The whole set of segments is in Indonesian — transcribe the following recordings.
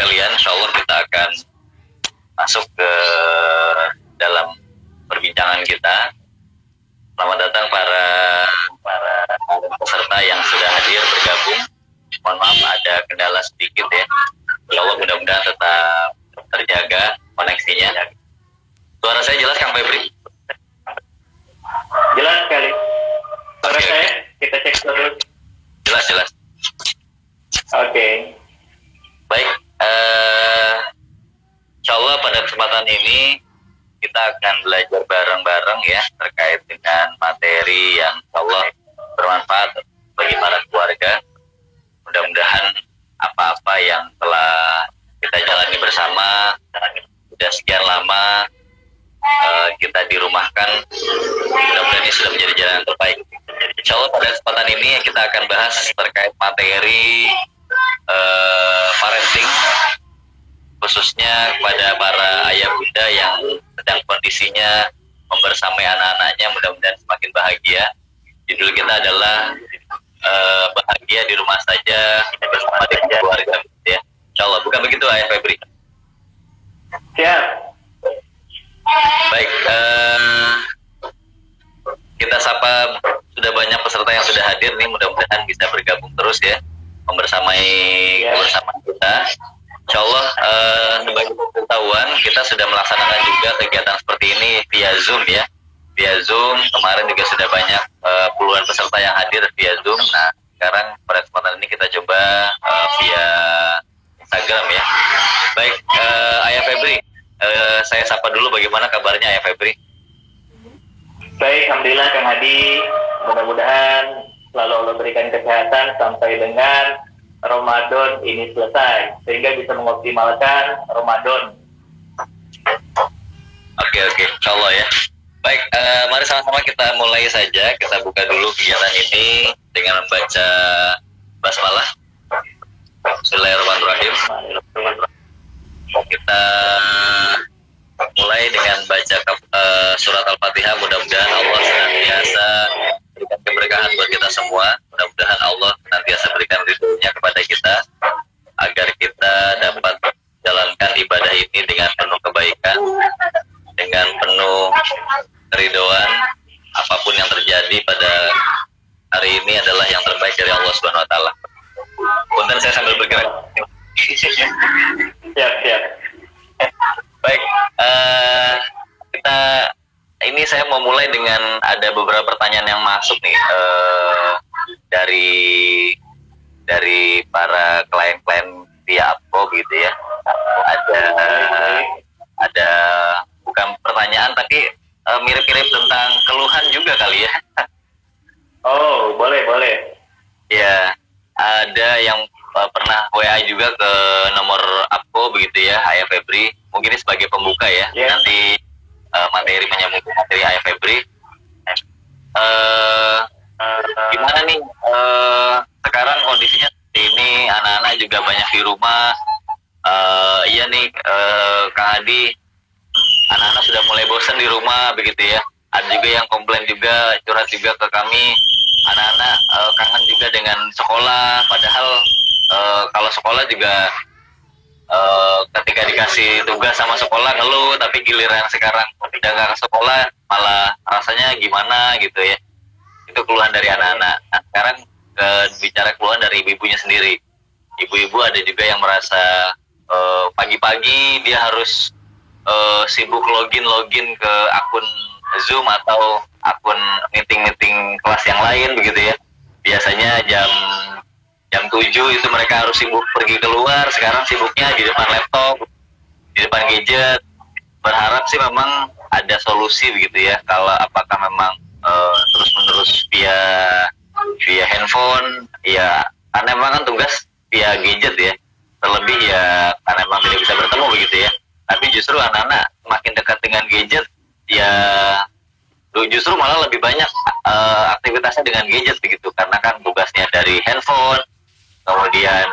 sekalian, insya Allah kita akan masuk ke dalam perbincangan kita. Selamat datang para peserta yang sudah hadir bergabung. Mohon maaf ada kendala sedikit ya. Insya Allah mudah-mudahan tetap terjaga koneksinya. Suara saya jelas Kang Febri? Jelas sekali. Suara Oke. saya, kita cek dulu. Jelas. Oke. Baik, insya Allah pada kesempatan ini kita akan belajar bareng-bareng ya terkait dengan materi yang insya Allah bermanfaat bagi para keluarga. Mudah-mudahan apa-apa yang telah kita jalani bersama sudah sekian lama kita dirumahkan, mudah-mudahan ini sudah menjadi jalan yang terbaik. Insya Allah pada kesempatan ini kita akan bahas terkait materi parenting, khususnya kepada para ayah bunda yang sedang kondisinya membersamai anak-anaknya, mudah-mudahan semakin bahagia. Judul kita adalah bahagia di rumah saja bersama dengan keluarga ya. Insya Allah, bukan begitu Ayah Febri? Siap. Baik, kita sapa, sudah banyak peserta yang sudah hadir nih, mudah-mudahan bisa bergabung terus ya, membersamai kebersamaan kita. Insya Allah sebagai pengetahuan kita sudah melaksanakan juga kegiatan seperti ini via Zoom ya, via Zoom. Kemarin juga sudah banyak puluhan peserta yang hadir via Zoom. Nah sekarang pada kesempatan ini kita coba via Instagram ya. Baik, Ayah Febri, saya sapa dulu, bagaimana kabarnya Ayah Febri? Baik, alhamdulillah Kang Hadi. Mudah-mudahan selalu Allah berikan kesehatan sampai dengan Ramadan ini selesai, sehingga bisa mengoptimalkan Ramadan. Oke, insya Allah ya. Baik, mari sama-sama kita mulai saja. Kita buka dulu kegiatan ini dengan membaca basmalah. Bismillahirrahmanirrahim. Kita mulai dengan baca surat Al-Fatihah. Mudah-mudahan Allah senantiasa berikan keberkahan buat kita semua. Mudah-mudahan Allah senantiasa berikan ridhonya kepada kita, agar kita dapat jalankan ibadah ini dengan penuh kebaikan, dengan penuh keridhoan. Apapun yang terjadi pada hari ini adalah yang terbaik dari Allah Subhanahu Wa Taala. Punten saya sambil bergerak. Siap. Baik, ini saya mau mulai dengan ada beberapa pertanyaan yang masuk nih dari para klien-klien via Apko gitu ya. Ada bukan pertanyaan tapi mirip-mirip tentang keluhan juga kali ya. Oh, boleh. Ya, ada yang pernah WA juga ke nomor Apko begitu ya, Ayah Febri. Mungkin ini sebagai pembuka ya. Yeah. Nanti materi menyambung materi Ayah Febri. Gimana nih sekarang kondisinya seperti ini, anak-anak juga banyak di rumah. Iya nih Kang Adi, anak-anak sudah mulai bosan di rumah begitu ya. Ada juga yang komplain juga, curhat juga ke kami, anak-anak kangen juga dengan sekolah. Padahal kalau sekolah juga ketika dikasih tugas sama sekolah ngeluh, tapi giliran sekarang udah nggak ke sekolah malah rasanya gimana gitu ya. Itu keluhan dari anak-anak. Nah, sekarang bicara keluhan dari ibu-ibunya sendiri. Ibu-ibu ada juga yang merasa pagi-pagi dia harus sibuk login ke akun Zoom atau akun meeting kelas yang lain begitu ya. Biasanya jam 7 itu mereka harus sibuk pergi keluar, sekarang sibuknya di depan laptop, di depan gadget. Berharap sih memang ada solusi begitu ya, kalau apakah memang terus-menerus via handphone ya, karena memang kan tugas via gadget ya, terlebih ya karena memang tidak bisa bertemu begitu ya. Tapi justru anak-anak makin dekat dengan gadget ya, justru malah lebih banyak aktivitasnya dengan gadget begitu, karena kan tugasnya dari handphone, kemudian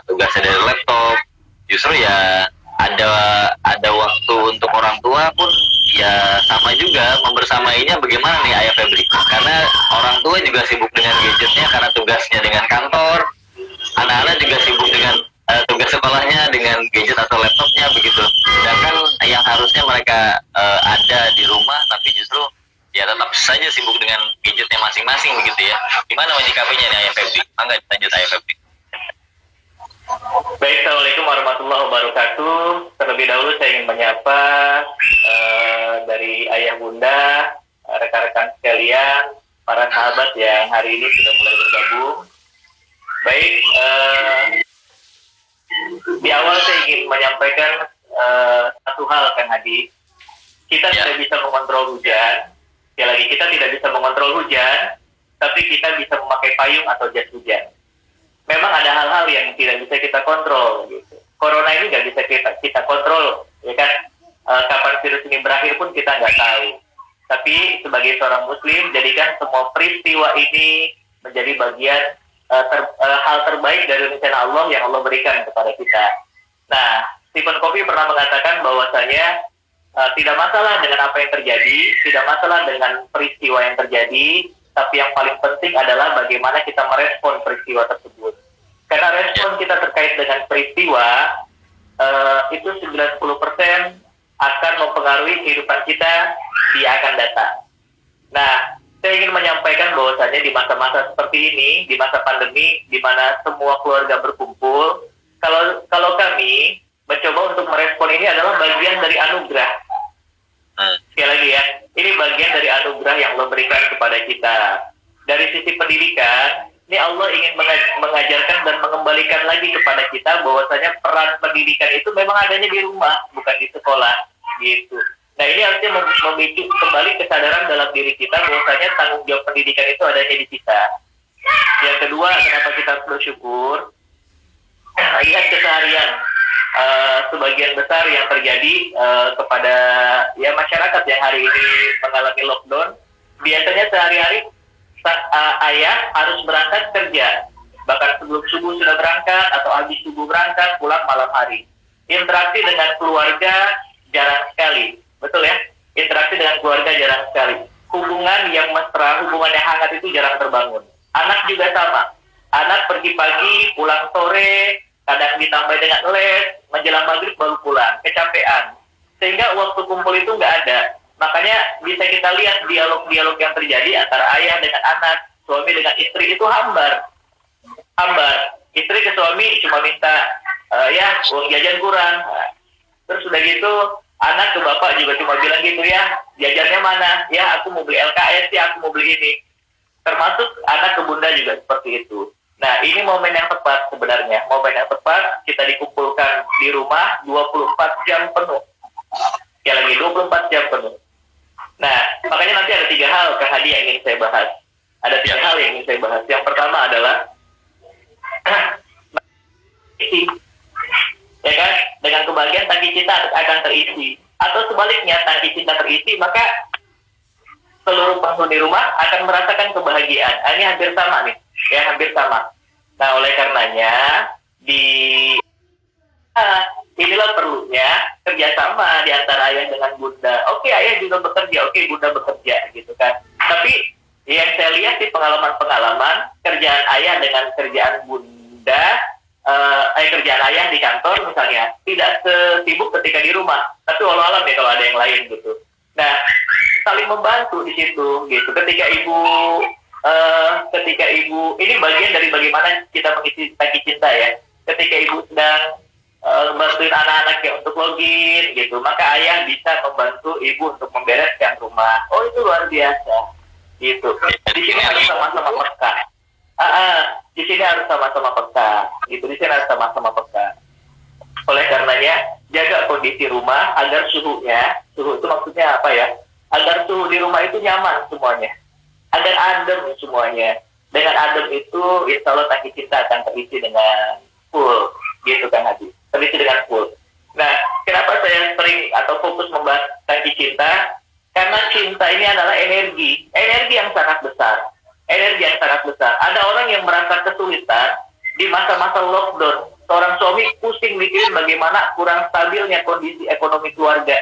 tugasnya dari laptop. Justru ya ada waktu untuk orang tua pun ya sama juga membersamainya. Bagaimana nih Ayah Febri? Karena orang tua juga sibuk dengan gadgetnya karena tugasnya dengan kantor, anak-anak juga sibuk dengan tugas sekolahnya dengan gadget atau laptopnya begitu. Sedangkan yang harusnya mereka ada di rumah, tapi justru ya tetap saja sibuk dengan gadgetnya masing-masing begitu ya. Gimana menyikapinya nih Ayah Febri? Mangga lanjut Ayah Febri. Baik, Assalamualaikum warahmatullahi wabarakatuh. Terlebih dahulu saya ingin menyapa dari ayah bunda, rekan-rekan sekalian, para sahabat yang hari ini sudah mulai bergabung. Baik, di awal saya ingin menyampaikan satu hal, Kang Hadi. Kita tidak bisa mengontrol hujan. Sekali lagi, kita tidak bisa mengontrol hujan, tapi kita bisa memakai payung atau jas hujan. Memang ada hal-hal yang tidak bisa kita kontrol. Gitu. Corona ini nggak bisa kita kontrol, ya kan? Kapan virus ini berakhir pun kita nggak tahu. Tapi sebagai seorang Muslim, jadikan semua peristiwa ini menjadi bagian hal terbaik dari rencana Allah yang Allah berikan kepada kita. Nah, Stephen Covey pernah mengatakan bahwasanya tidak masalah dengan apa yang terjadi, tidak masalah dengan peristiwa yang terjadi, tapi yang paling penting adalah bagaimana kita merespon peristiwa tersebut. Karena respon kita terkait dengan peristiwa itu 90% akan mempengaruhi kehidupan kita di akan datang. Nah, saya ingin menyampaikan bahwasanya di masa-masa seperti ini, di masa pandemi, di mana semua keluarga berkumpul, kalau kami mencoba untuk merespon ini adalah bagian dari anugerah. Sekali lagi ya, ini bagian dari anugerah yang Allah berikan kepada kita. Dari sisi pendidikan, ini Allah ingin mengajarkan dan mengembalikan lagi kepada kita bahwasanya peran pendidikan itu memang adanya di rumah, bukan di sekolah, gitu. Nah, ini artinya memicu kembali kesadaran dalam diri kita bahwasanya tanggung jawab pendidikan itu adanya di kita. Yang kedua, kenapa kita harus bersyukur? Lihat keseharian sebagian besar yang terjadi kepada ya masyarakat yang hari ini mengalami lockdown. Biasanya sehari-hari ayah harus berangkat kerja, bahkan sebelum subuh sudah berangkat atau habis subuh berangkat, pulang malam hari. Interaksi dengan keluarga jarang sekali, betul ya? Interaksi dengan keluarga jarang sekali. Hubungan yang mesra, hubungan yang hangat itu jarang terbangun. Anak juga sama. Anak pergi pagi, pulang sore, kadang ditambah dengan les, menjelang maghrib baru pulang, kecapean. Sehingga waktu kumpul itu nggak ada. Makanya bisa kita lihat dialog-dialog yang terjadi antara ayah dengan anak, suami dengan istri itu hambar. Istri ke suami cuma minta ya uang jajan kurang. Terus udah gitu anak ke bapak juga cuma bilang gitu ya, jajannya mana? Ya aku mau beli LKS ya, aku mau beli ini. Termasuk anak ke bunda juga seperti itu. Nah, ini momen yang tepat sebenarnya. Momen yang tepat kita dikumpulkan di rumah 24 jam penuh. Sekali lagi 24 jam penuh. Nah, makanya nanti ada 3 hal Kang Hadi yang ingin saya bahas. Ada 3 hal yang ingin saya bahas. Yang pertama adalah isi, ya kan? Dengan kebahagiaan tangki cinta akan terisi. Atau sebaliknya, tangki cinta terisi, maka seluruh penghuni rumah akan merasakan kebahagiaan. Ini hampir sama nih, ya hampir sama. Nah, oleh karenanya inilah perlunya kerjasama di antara ayah dengan bunda. Oke, ayah juga bekerja, oke, bunda bekerja, gitu kan. Tapi yang saya lihat di pengalaman kerjaan ayah dengan kerjaan bunda, kerjaan ayah di kantor misalnya tidak sesibuk ketika di rumah. Tapi walau-alam ya kalau ada yang lain gitu. Nah, saling membantu di situ, gitu. Ketika ibu ini bagian dari bagaimana kita mengisi tangki cinta ya. Ketika ibu sedang bantuin anak-anaknya untuk login gitu, maka ayah bisa membantu ibu untuk membereskan rumah. Oh, itu luar biasa gitu. Di sini harus sama-sama peka. Di sini harus sama-sama peka gitu. Di sini harus sama-sama peka. Oleh karenanya jaga kondisi rumah agar suhu itu maksudnya apa ya, agar suhu di rumah itu nyaman semuanya, agar adem semuanya. Dengan adem itu insya Allah tangki cinta akan terisi dengan full gitu kan Hadi, terisi dengan full. Nah, kenapa saya sering atau fokus membahas tangki cinta? Karena cinta ini adalah energi yang sangat besar. Ada orang yang merasa kesulitan di masa-masa lockdown. Seorang suami pusing mikirin bagaimana kurang stabilnya kondisi ekonomi keluarga.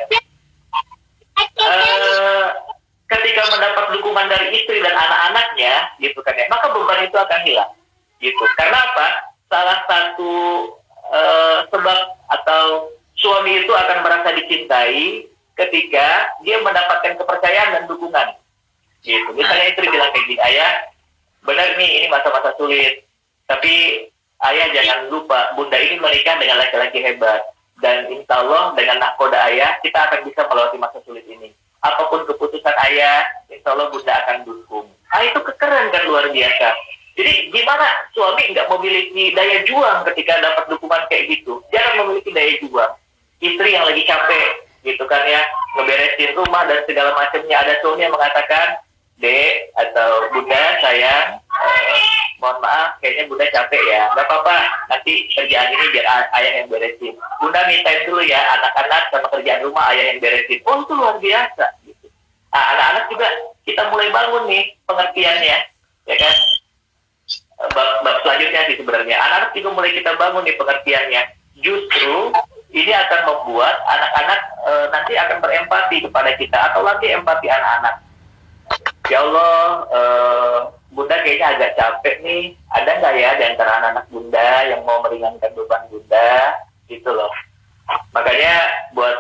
Ketika mendapat dukungan dari istri dan anak-anaknya, gitu kan ya, maka beban itu akan hilang. Gitu. Karena apa? Salah satu sebab atau suami itu akan merasa dicintai ketika dia mendapatkan kepercayaan dan dukungan. Gitu. Misalnya istri bilang kayak gini, ayah, benar nih ini masa-masa sulit, tapi ayah jangan lupa, bunda ini menikah dengan laki-laki hebat, dan insya Allah dengan nahkoda ayah kita akan bisa melewati masa sulit ini. Apapun keputusan ayah, insya Allah bunda akan dukung. Itu kekeren kan, luar biasa. Jadi gimana suami nggak memiliki daya juang ketika dapat dukungan kayak gitu? Jangan memiliki daya juang. Istri yang lagi capek, gitu kan ya, ngeberesin rumah dan segala macamnya, ada suami yang mengatakan, Dek atau Bunda sayang, mohon maaf kayaknya Bunda capek ya, nggak apa-apa, nanti kerjaan ini biar ayah yang beresin. Bunda me time dulu ya, anak-anak sama kerjaan rumah ayah yang beresin. Oh, itu luar biasa gitu. Anak-anak juga kita mulai bangun nih pengertiannya, ya kan. Bab selanjutnya sih sebenarnya anak-anak juga mulai kita bangun nih pengertiannya. Justru ini akan membuat anak-anak nanti akan berempati kepada kita atau lagi empati anak-anak. Ya Allah, Bunda kayaknya agak capek nih. Ada nggak ya di antara anak-anak Bunda yang mau meringankan beban Bunda? Gitu loh. Makanya buat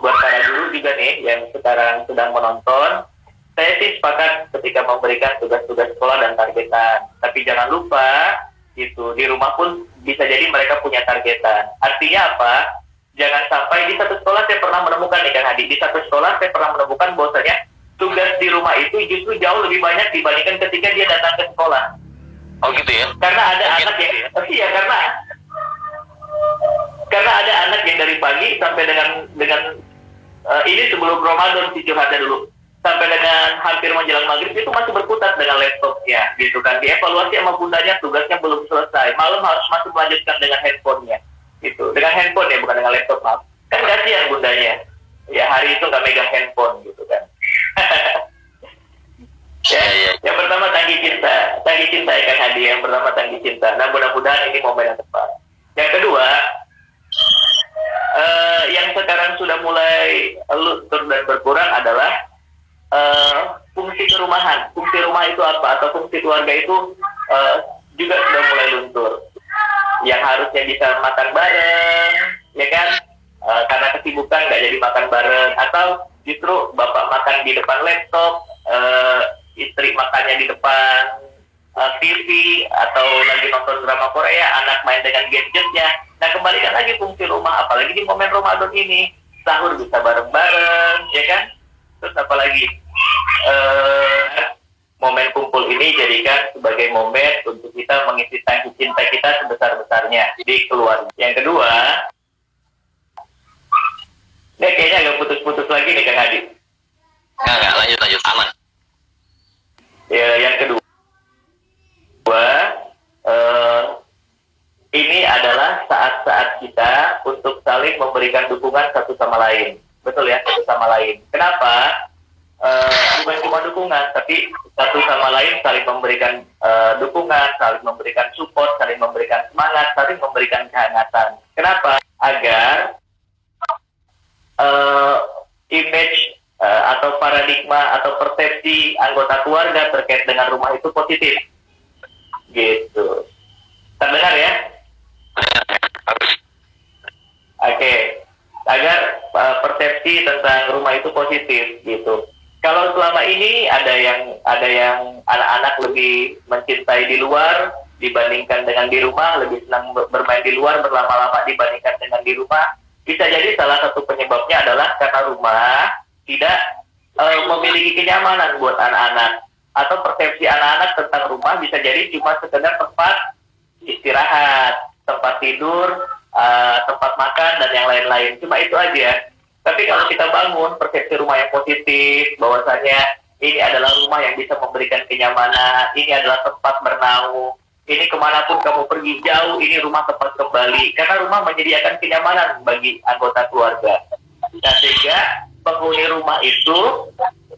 para guru juga nih yang sekarang sedang menonton, saya sih sepakat ketika memberikan tugas-tugas sekolah dan targetan. Tapi jangan lupa, gitu, di rumah pun bisa jadi mereka punya targetan. Artinya apa? Jangan sampai di satu sekolah saya pernah menemukan nih Kang Hadi. Di satu sekolah saya pernah menemukan bahwasanya tugas di rumah itu justru jauh lebih banyak dibandingkan ketika dia datang ke sekolah. Oh gitu ya? Karena ada anak yang, iya karena ada anak yang dari pagi sampai dengan ini sebelum Ramadan sih curhatnya dulu, sampai dengan hampir menjelang maghrib itu masih berkutat dengan laptopnya, gitu kan. Dievaluasi sama bundanya, tugasnya belum selesai, malam harus masih melanjutkan dengan handphonenya, gitu. Dengan handphone ya, bukan dengan laptop, maaf. Kan kasihan bundanya, ya hari itu nggak megang handphone, gitu kan. Yang pertama tanggi cinta ya Kang Hadi, yang pertama tanggi cinta. Nah mudah-mudahan ini momen yang tepat. Yang kedua, yang sekarang sudah mulai luntur dan berkurang adalah fungsi kerumahan. Fungsi rumah itu apa? Atau fungsi keluarga itu juga sudah mulai luntur. Yang harusnya bisa makan bareng, ya kan? Karena kesibukan nggak jadi makan bareng, atau justru bapak makan di depan laptop, istri makannya di depan TV, atau lagi nonton drama Korea, anak main dengan gadgetnya. Nah kembalikan lagi fungsi rumah, apalagi di momen Ramadan ini, sahur bisa bareng-bareng, ya kan? Terus apalagi momen kumpul ini jadikan sebagai momen untuk kita mengisi tangki cinta kita sebesar-besarnya di keluarga. Yang kedua, ini kayaknya agak putus-putus lagi nih Kang Hadi. Nggak, lanjut, aman. Ya, yang kedua, ini adalah saat-saat kita untuk saling memberikan dukungan satu sama lain. Betul ya, satu sama lain. Kenapa? Bukan cuma dukungan, tapi satu sama lain saling memberikan dukungan, saling memberikan support, saling memberikan semangat, saling memberikan kehangatan. Kenapa? Agar image atau paradigma atau persepsi anggota keluarga terkait dengan rumah itu positif, gitu. Terdengar ya? Oke. Agar persepsi tentang rumah itu positif, gitu. Kalau selama ini ada yang anak-anak lebih mencintai di luar dibandingkan dengan di rumah, lebih senang bermain di luar berlama-lama dibandingkan dengan di rumah. Bisa jadi salah satu penyebabnya adalah karena rumah tidak memiliki kenyamanan buat anak-anak, atau persepsi anak-anak tentang rumah bisa jadi cuma sekedar tempat istirahat, tempat tidur, tempat makan dan yang lain-lain. Cuma itu aja. Tapi kalau kita bangun persepsi rumah yang positif, bahwasanya ini adalah rumah yang bisa memberikan kenyamanan, ini adalah tempat bernaung, ini kemanapun kamu pergi jauh, ini rumah tempat kembali. Karena rumah menyediakan kenyamanan bagi anggota keluarga. Nah, sehingga penghuni rumah itu,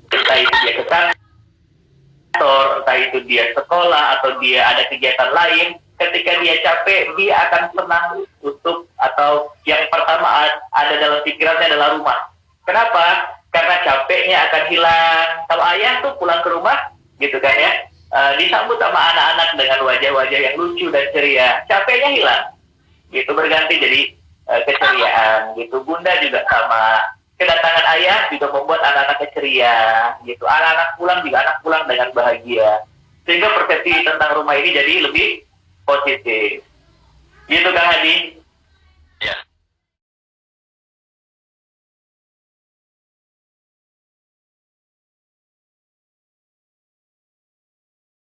entah itu dia ke kantor, entah itu dia sekolah, atau dia ada kegiatan lain, ketika dia capek, dia akan senang untuk, atau yang pertama ada dalam pikirannya adalah rumah. Kenapa? Karena capeknya akan hilang. Kalau ayah tuh pulang ke rumah, gitu kan ya, disambut sama anak-anak dengan wajah-wajah yang lucu dan ceria, capeknya hilang. gitu, berganti jadi keceriaan gitu. Bunda juga sama, kedatangan ayah juga membuat anak-anak ceria gitu. Anak-anak pulang dengan bahagia, sehingga persepsi tentang rumah ini jadi lebih positif gitu Kang Hadi.